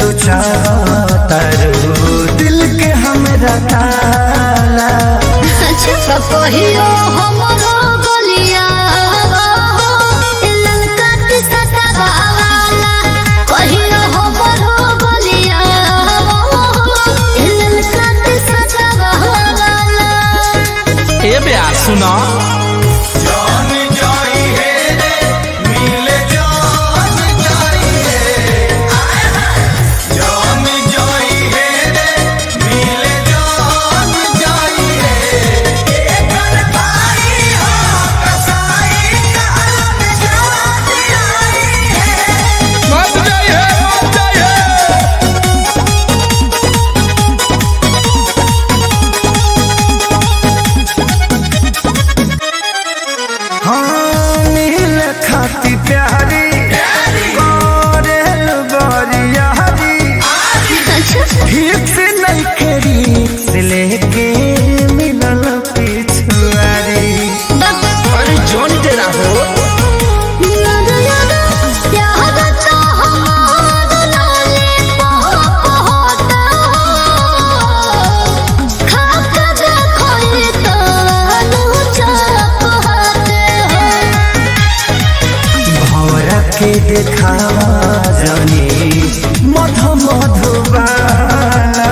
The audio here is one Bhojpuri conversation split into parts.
तू चाहतारू दिल के हमरा ताला कहियो हमरो गलिया ललका के सतावाला कहियो हमरो गलिया ललका के सतावाला ए बे सुना देखावा जानी मधु मधुबाला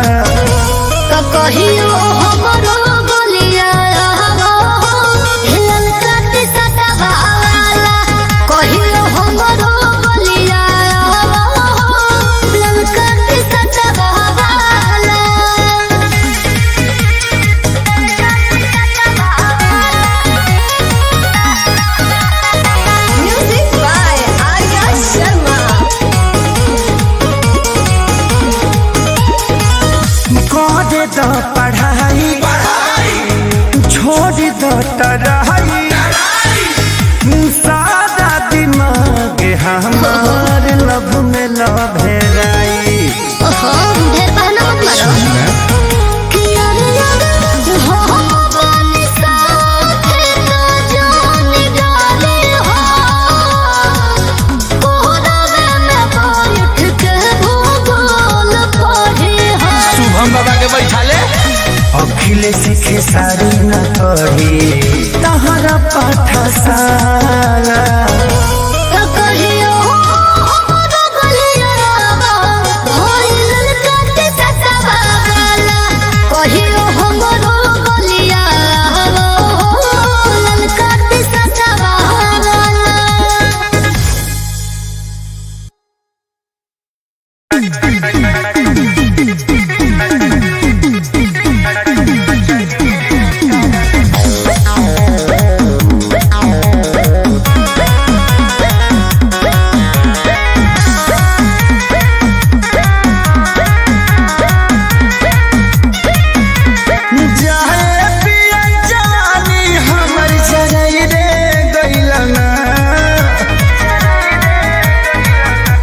कहियो हमरो गलिया ललका के सतावाला कहियो हमरो गलिया ललका के सतावाला म्यूजिक बाय आर्या शर्मा दे तो पढ़ाई छोड़ दो तराई सादा दिमाग हमार लभ में लभेराई ढेर बहाना मत मारो कि यार हो बन साथ तो जान डाले हो कोहरा में बैठ के भूगोल पढ़े हो शुभम बाबा के बैठा ले अखिले सीखे सारी न कही तहरा पाठशाला कहियो हमरो गलिया ललका के सतावाला कहियो हमरो गलिया ललका के सतावाला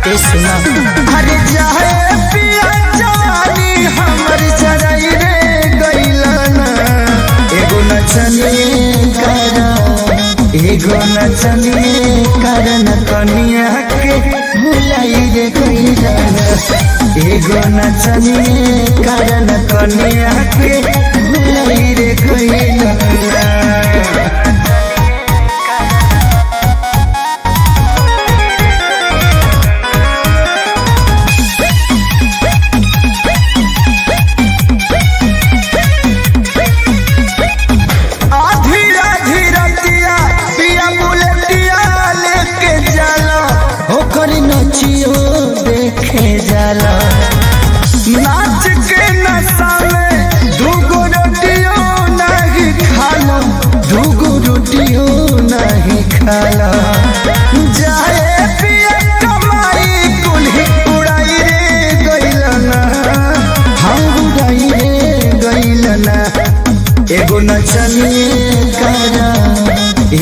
अरे जाए पिया जानी हमर जराई रे गइलाना एगो नचनी कारण कनिया के भुलाई रे गइलाना एगो नचनी कारण कनिया के भुलाई रे गइलाना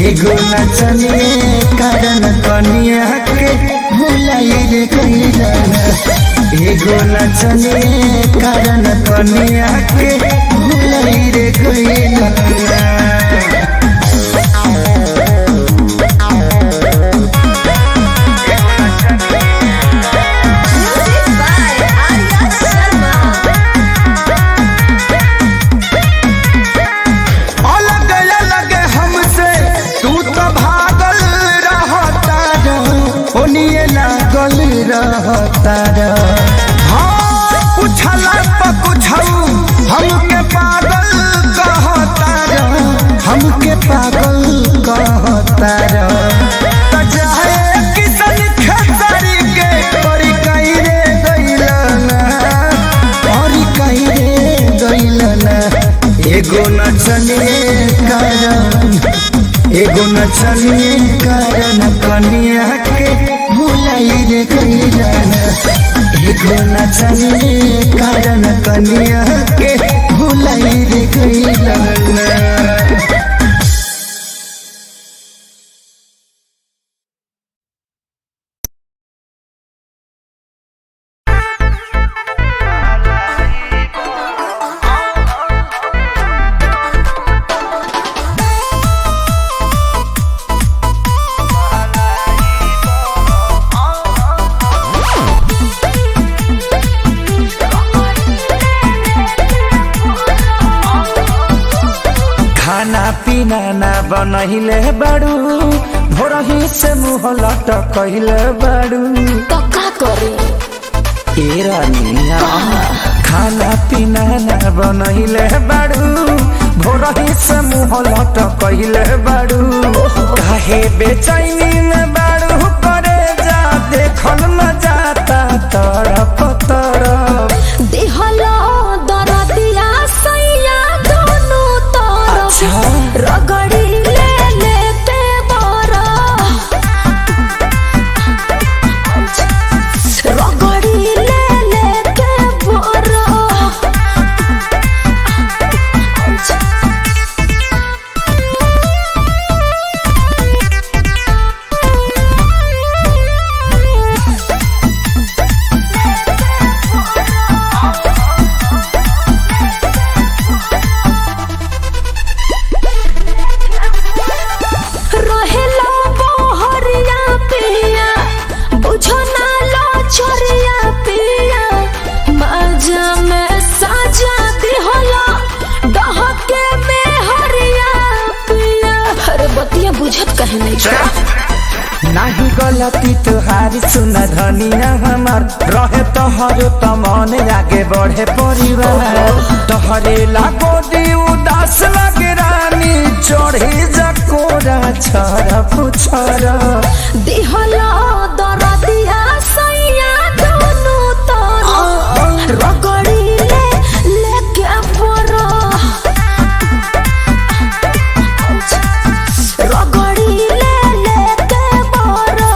एगो नचनिए कारण कनिया के भुलाई रे गइला एगो नचनिए कारण कनिया के भुलाई रे गइला हमके पागल कहतार जाए किसन खेसारी के परी कहीं रे गइलना परी कहीं रे गइलना एगो नचनिए कारण कनिया के भुलाई रे गइलना एगो नचनिए कारण कनिया के भुलाई रे गइलना पीना ना बनहिले बाड़ू भोरही से मुँह लटकहिले बाड़ू तो का करे ए रानिया खाना पीना ना बनहिले बाड़ू भोरही से मुँह लटकहिले बाड़ू काहे बेचैनी में बाड़ू करे जा देखल न जाता तरफ तरफ देहला दरदिया सैया दोनों तरफ रगड़ी ले लेते बरा रगड़ी ले लेते बरा नाही गलती तुहारी सुन धनिया हमार रहे तोहरो त मन आगे बढ़े परिवार तोहरे लागो दी उदास लगे रानी चढ़े जकोरा छरा पुछरा देहला दरदिया सैया दोनों तरफ रगड़ी ले लेके बरा रगड़ी ले लेके बरा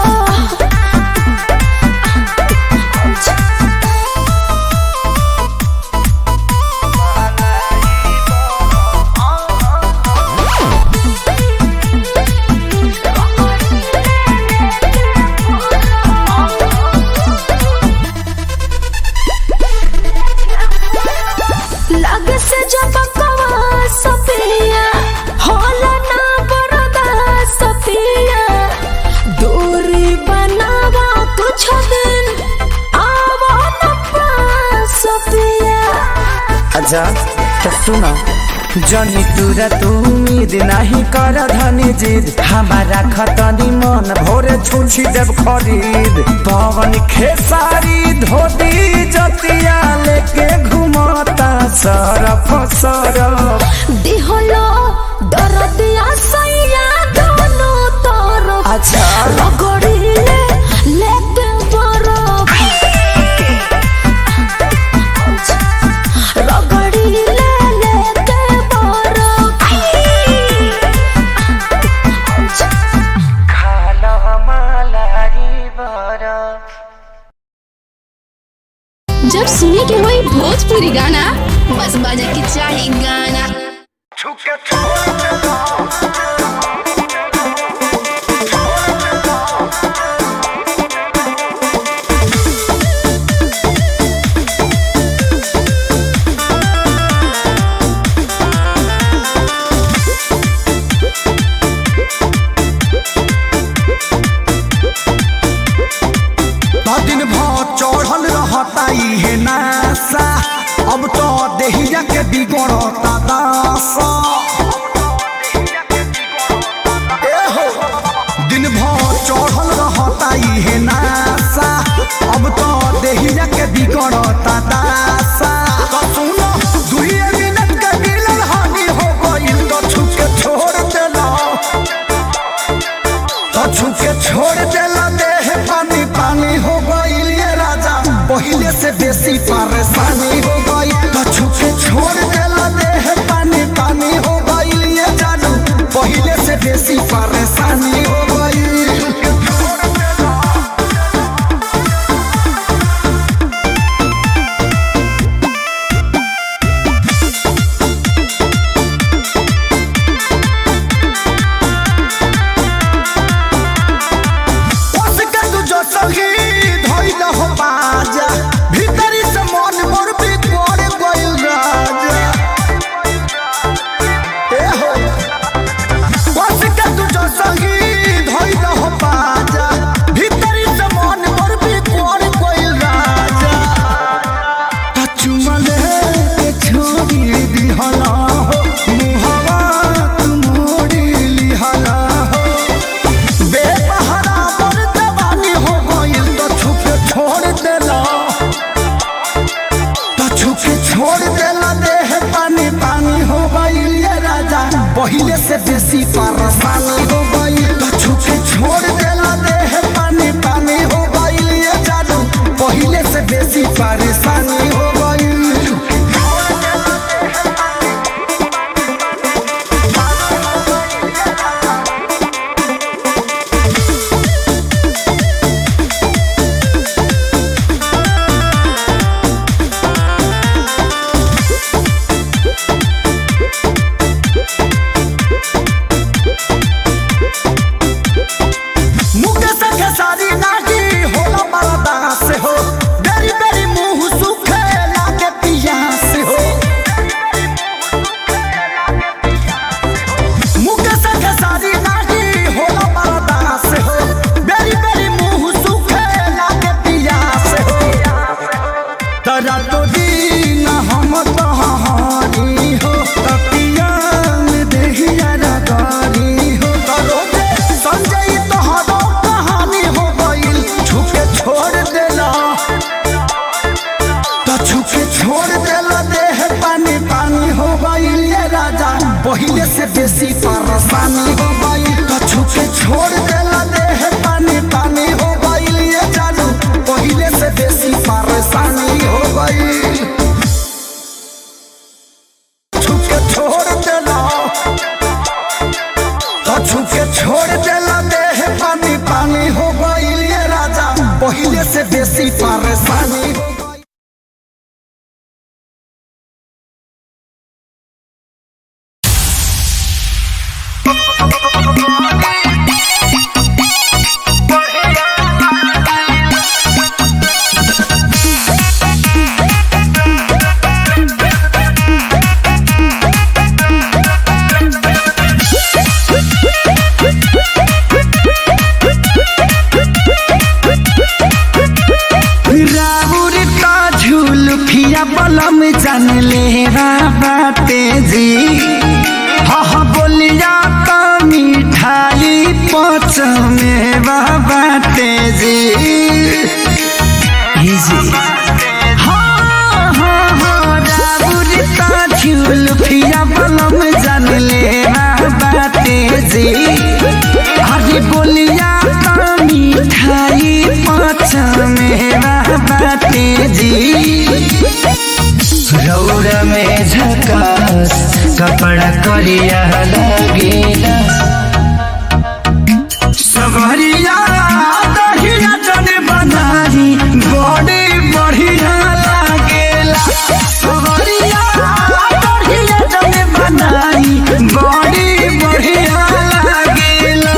लगे से जब कवा सपिया होला ना बरदा सपिया दूरी बनावा कुछ दिन आवा न पास सपिया अच्छा तो सुना जनी तुरा तू उम्मीद नहीं कर धनी जिद हमारा खतनी मन भोरे छुछी देव खरीद पवन खेसारी धोती जतिया लेके घुमाता सरफ सरफ दिहलो दरदिया सैया दोनों तरफ अच्छा रगड़ी ले लेके बरफ रगड़ी ले लेके बरफ खाला मलाई बरफ जब सुने के होई भोजपुरी गाना बस बजे के चाही गाना छुके रहता है नासा अब तो देहिया के बिगड़ता दासा दिन भर चढ़ल रहता है नासा अब तो देहिया के बिगड़ता दासा तो सुनो 2 मिनट के मिलन हानि हो गइल तो छुके छोड़ देला छोड़ देला देह पानी पानी हो गइल ये राजा पहिले से बेसी परेशानी हो गई तो छुके छोड़ देला देह पानी पानी हो गइल ये जानू पहिले से बेसी परेशानी हो गई पहिले से बेसी परेशानी हो गई तो छुके छोड़ देला देह पानी पानी हो गई ये जानू पहिले से बेसी परेशानी हो गई पहिले से बेसी परेशानी हो गई तो छुके छोड़ देला देह पानी पानी हो गई ये जानू पहिले से बेसी परेशानी हो गई छुके छोड़ देला तो छुके छोड़ देला देह पानी पानी हो गई ये राजा पहिले से बेसी परेशानी हो बलम जान ले बाते जी हाँ बोलिया तो मिठाई पच में बाते जी हाँ हाँ हाँ राबुरी तो झूल फिया बलम जान ले बाते जी अरे बोलिया तो मिठाई पच में बाते जी रौरा में झकास कपड़ा करिया लगेला सवरिया दहिया जन बनारी बड़ी बढ़िया लागेला सवरिया दहिया जन बनारी बड़ी बढ़िया लागेला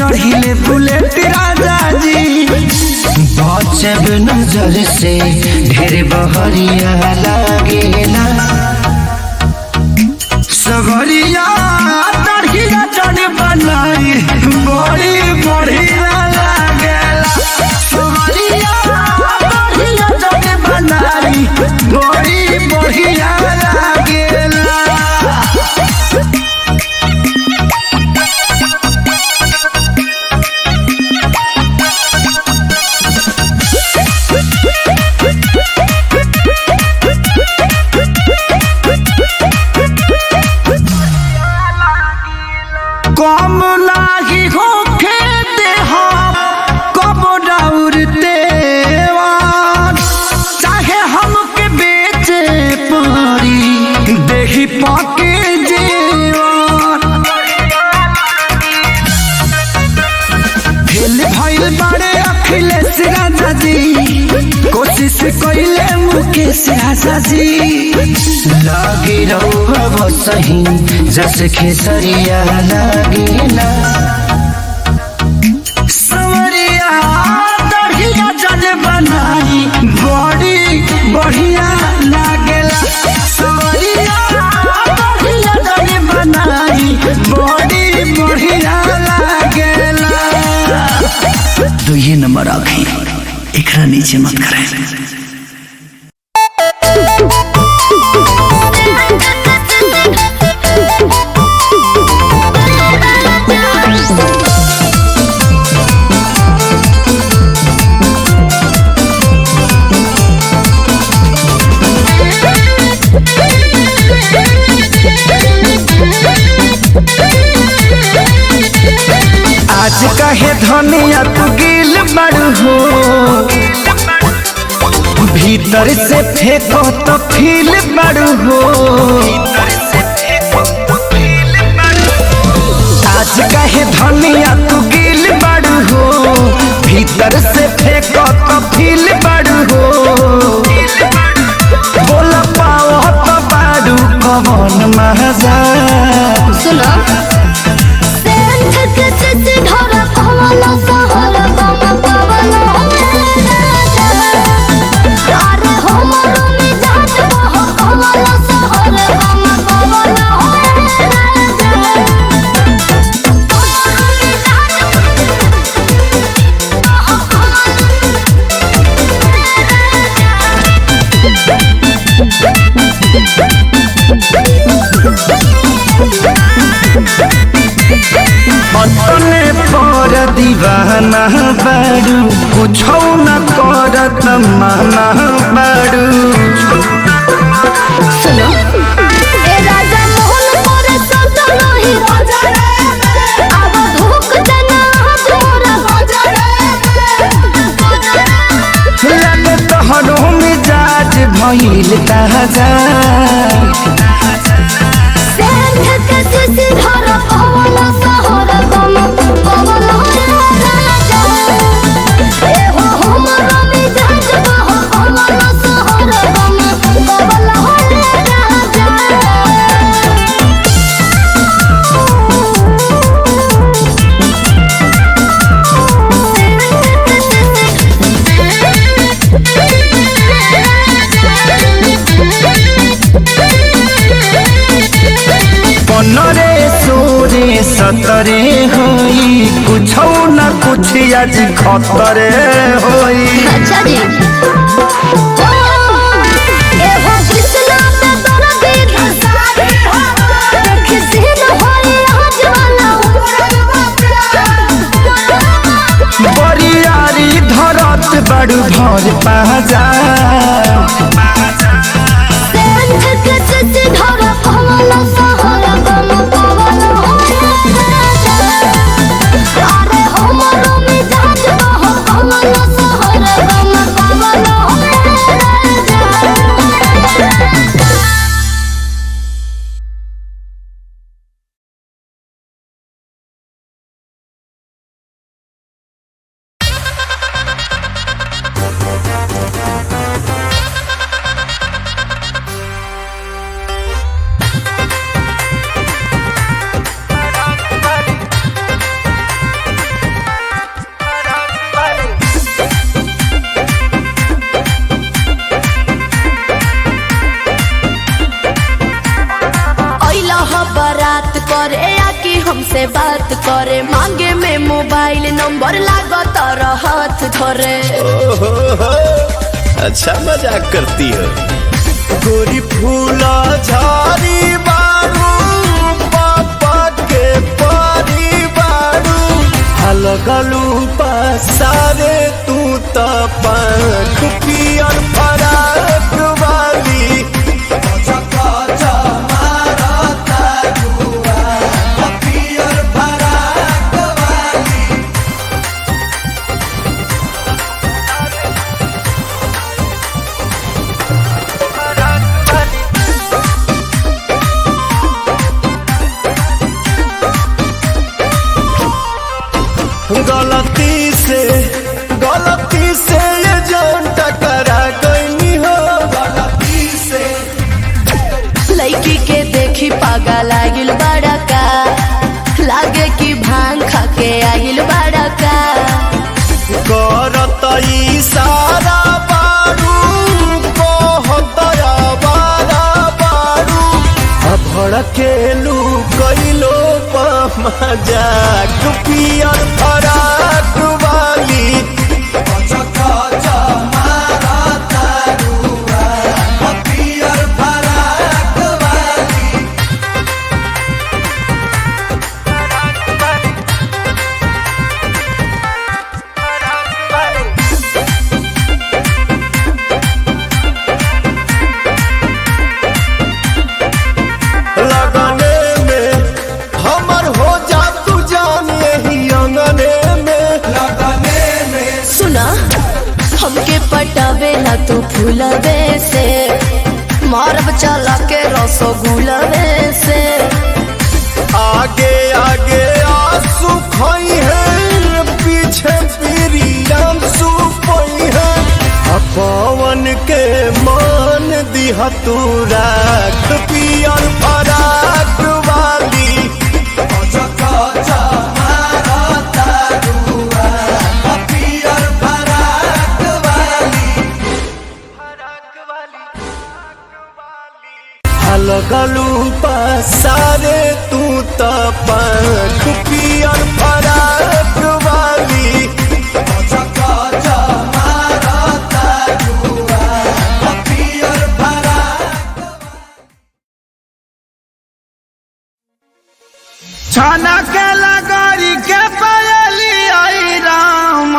चढ़िले बुलेट राजा जी बचब नजर से ढेर बहरिया लागेला सगरिया तड़िया चढ़ बनाई बड़ी बढ़िया लागेला सगरिया तड़िया चढ़ बनाई बड़ी बढ़िया लागेला कम लागी होखे देहा कब दौड़ते चाहे हमके बेचे पड़ी देही पाके जेवान फेल भइल बड़े अखिलेश राजा जी कोशिश कइले मुकेश राजा जी लागी रहुआ सही जस खेसरिया लागेला सवरिया दढ़िया जल बनाई बड़ी बढ़िया लागेला सवरिया दढ़िया जल बनाई बड़ी बढ़िया लागेला तो ये नंबर आखी एकरा नीचे मत करें आज कहे धनिया तू गिल बड़ू हो भीतर से फेंको तो फील बड़ू हो आज कहे धनिया तू गिल बड़ू हो भीतर से फेंको तो फील बड़ू हो बोला पाओ तो बाड़ू कौन मजा सुनो अपने पर दीवाना बाड़ू कुछो न करत माना बाड़ू सुनो ए राजा मोहन पर सदा नहीं राजा रे अब धोख देना तोरा राजा रे लगे तोहरो मिजाज भइल ताजा सेठ के सिसी धर पवन सहर गम पवन राजा ए हो हमरा मिजाज बह पवन सहर गम पवन राजा बनरे सोरे सतरे होई कुछो न कुछ आज खतरे होई अच्छा जी ए हो कृष्णा पे तोरा दीद सारे किसी न होई आज वाला बरियारी धरत बड़ू भर पाजा सेठ के सिसी धर पवन सहर गम पवन राजा अरे हमरो मिजाज बह पवन सहर गम पवन राजा से बात करे, मांगे में मोबाइल नंबर लागत हाथ धरे। अच्छा मजाक करती हो। गोरी फूला झाड़ी बारू पापा के पारी बारू, अलगलू पसारे तू तो पंख पियर फराक वाली। गलती से ये जान टकरा गई हो, गलती से। लड़की के देखी पागा लागिल बड़ा का, लागे कि भांग खा के आगिल बड़ा का। करत इशारा बारू कहत आवारा बारू, भड़केलू कैलो मजाक पियर फराक वाली। हमके पटावेला तू फूलवे से, मारब चला के रसगुलवे से। आगे आगे आंसू खोई है, पीछे पीरियम सुपई है। पवन के मान दिया तू राख पियर फराक वाली। लगलू पसारे तू तो पंख पियर फराक वाली। छाना के लगरी के पायली आई राम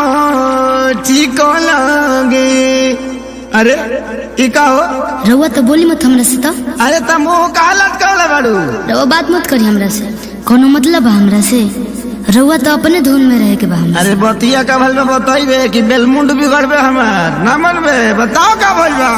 ठीक लगे। अरे ई का हो? रउआ तो बोली मत हमरा से। तो अरे तुम मुँह का हालत कहले बाड़ू। रउआ बात मत करी हमरा से, कोनो मतलब बा हमरा से? रउआ तो अपने धुन में रहे के बा हमरा से। अरे बतिया का भल में बताइबे कि बेलमुंड बिगड़बे हमार ना मनबे? बताओ का भल बा।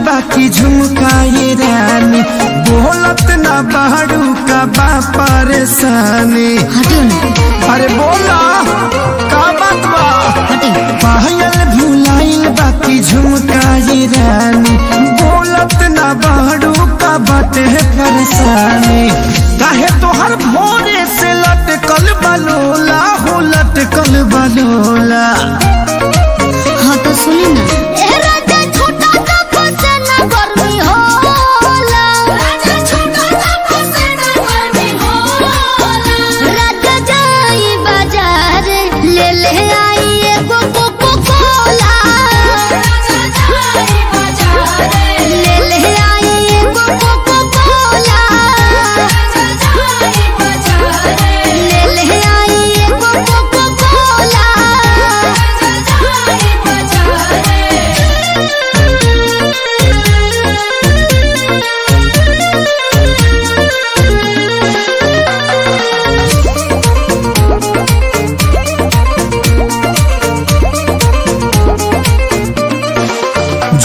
बाकी झुमकाए रानी, बोलत ना बाड़ू का बा परेशानी। हटियो ना। अरे बोला का बात बा? हटियो। पायल भुलाइल बाकी झुमकाए रानी, बोलत ना बाड़ू का बाटे परेशानी। काहे तोहर भोरे से लटकल बलोला हो, लटकल बलोला। हाँ तो सुनी ना।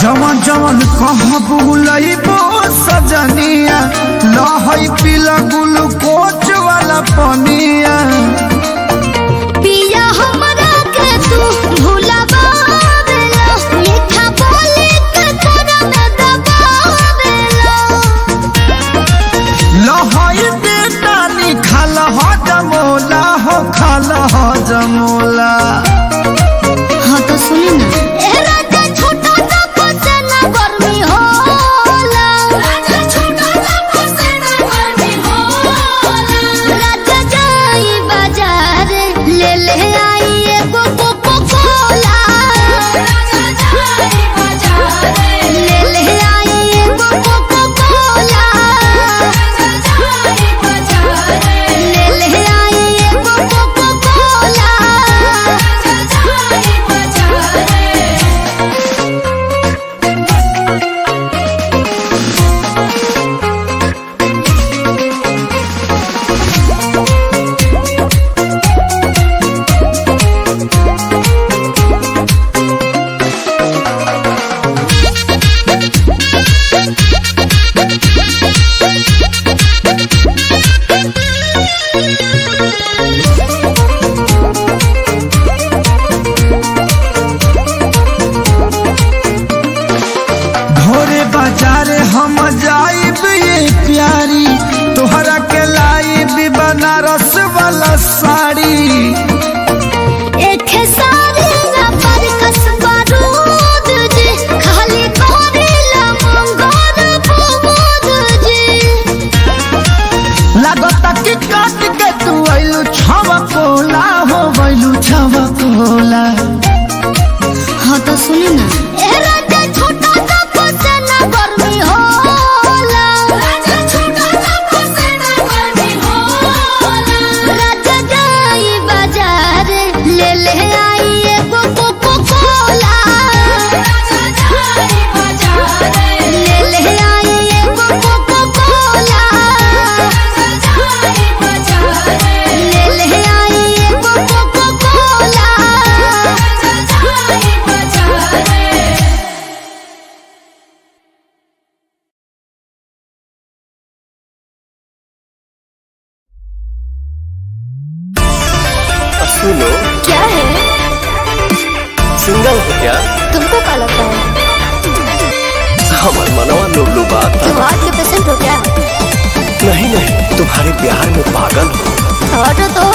जवन जवन कहाँ बुलइबो सजनिया, लहई पीला ग्लूकोच वाला पनिया। पिया हमरा के तू सुनो। क्या है? सिंगल हो क्या? तुमको क्या लगता है? हमार मनवा लोग बात। तुम हार्ट के पेशेंट हो क्या? नहीं नहीं, तुम्हारे प्यार में पागल हो। हटो तो।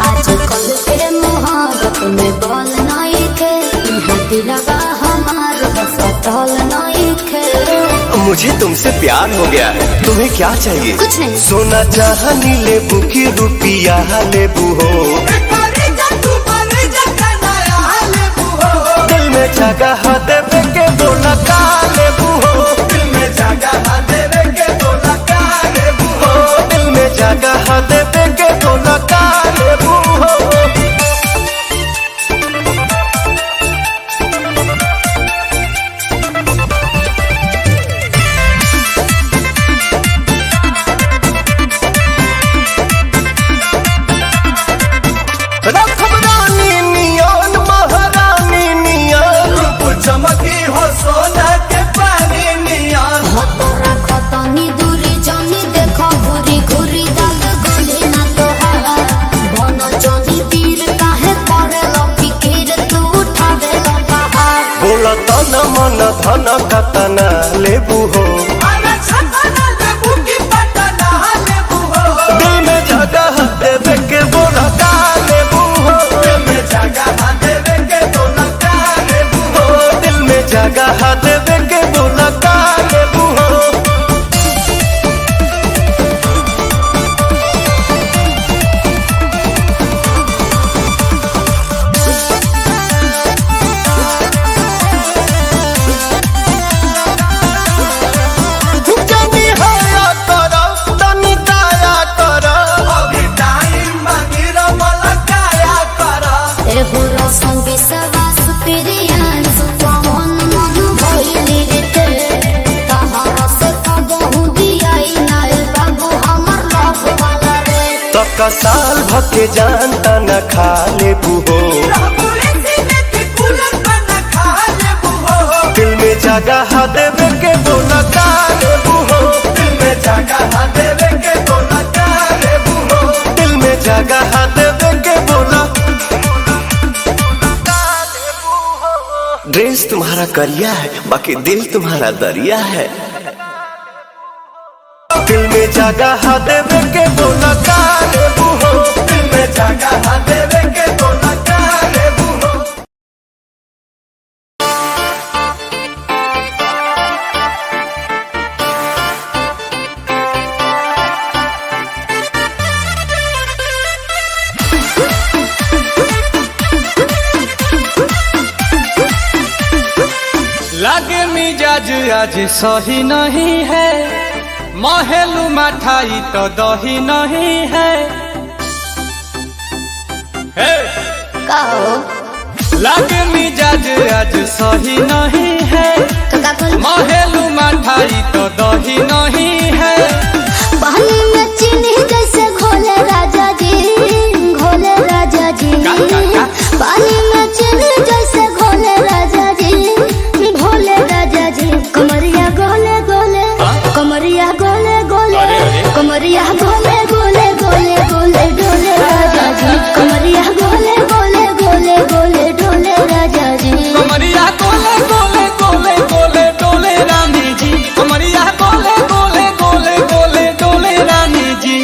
आजकल के मोहब्बत में बल नहीं थे, दिलवा हमार बस टल नहीं थे। मुझे तुमसे प्यार हो गया है, तुम्हें क्या चाहिए? कुछ नहीं। सोना चाहनी लेबू की रुपिया लेबू हो, दिल में जगह देवे के बोला का लेबू हो, दिल में जगह देवे के बोला का लेबू हो, दिल में जगह देवे के बोला का लेबू हो। चमकी हो सोना के पानी नियन। खतनी दूरी जानी देखो घुरी घुरी दाल गोली ना तोहारा बन जानी तीर काहे करे लो फिकिर तू उठावे लो पहाड़। बोला तन मन धन कतना लेबू हो, दिल में जगह देवे के बोला का लेबू हो, दिल में जगह देवे के बोला का लेबू हो, दिल में जगह देवे के बोला का लेबू हो। साल भके जानता न खा लेबू हो, दिल में जगह देवे के बोला का लेबू हो, दिल में जगह देवे के बोला का लेबू हो, दिल में जगह देवे के बोला का लेबू हो। ड्रेस तुम्हारा करिया है, बाकी दिल तुम्हारा दरिया है, दिल में जगह देवे के बोला का लेबू हो, दिल में जगह देवे के बोला का लेबू हो। लागे मिजाज आज सही नहीं है, महलू मठाई तो दही नहीं है। लागे मिजाज आज सही नहीं है, महलू मठाई तो दही नहीं है। पानी में चीनी जैसे घोले राजा जी, घोले राजा जी। पानी में चीनी जैसे घोले राजा जी, घोले राजा जी। कमरिया गोले गोले, कमरिया गोले गोले, कमरिया गोले गोले गोले गोले डोले राजा जी। कमरिया गोले गोले गोले गोले डोले राजा जी। कमरिया गोले गोले गोले गोले डोले रानी जी, कमरिया गोले गोले गोले गोले डोले रानी जी।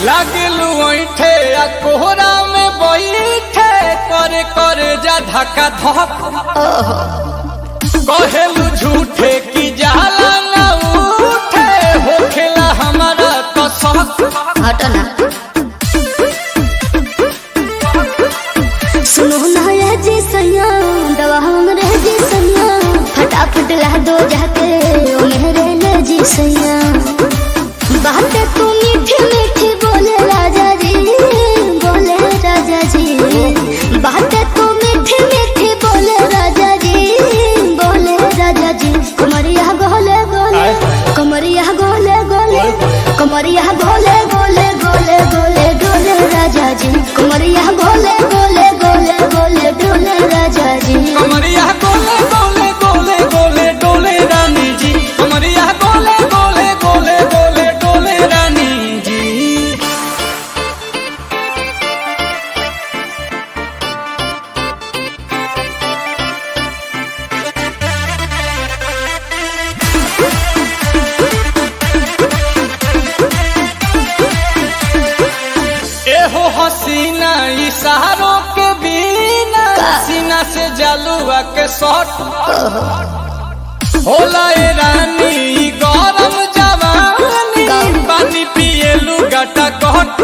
लागलू ऐठे आ कोहरा में बैठे, करे करे जा धक्का धक। कहेलू झूठे की जाला ना उठे, होखेला हमारा तो शक। हटो ना। सुनो ना ये जी सैया, दवा हमरे जी सैया, फटाफट ला दो जाके ओ मेरे ले जी सैया। बातें तू मीठी मीठी बोले राजा जी, बोले राजा जी। बातें तू मीठी मीठी बोले राजा जी, बोले राजा जी। कमरिया गोले कमरिया गोले गोले गोले गोले डोले राजा जी कमरिया गोले गोले गोले गोले डोले राजा जी कमरिया गोले गोले गोले गोले डोले रानी जी कमरिया गोले गोले गोले गोले डोले रानी जी। एहो हसीना इशारों के बिना सीना से जलुआ के शॉट होला ए रानी ई गरम जवानी पानी पिए लुगाटा कट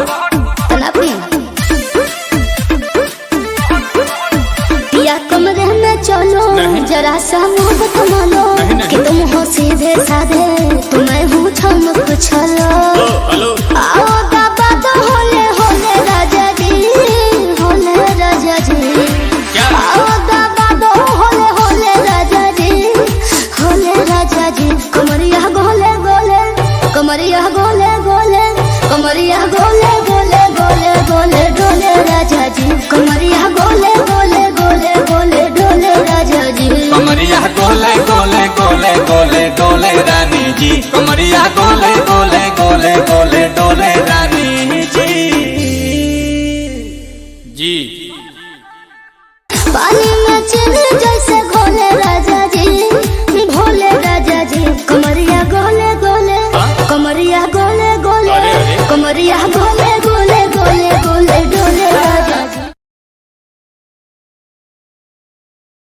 या कमरे में चलो जरा सा मोहब्बत मानो कि तुम हो सीधे साधे तुम्हें हूँ छमक छलो आओ बाबा तो होले होले राजा जी होले राजा जी आओ बाबा तो होले होले राजा जी होले राजा जी कमरिया गोले गोले कमरिया गोले गोले कमरिया गोले गोले गोले गोले डोले राजा जी कमरिया गोले गोले गोले गोले डोले राजा जी कमरिया गोले गोले गोले गोले डोले रानी जी कमरिया गोले गोले गोले गोले डोले रानी जी। पानी में चले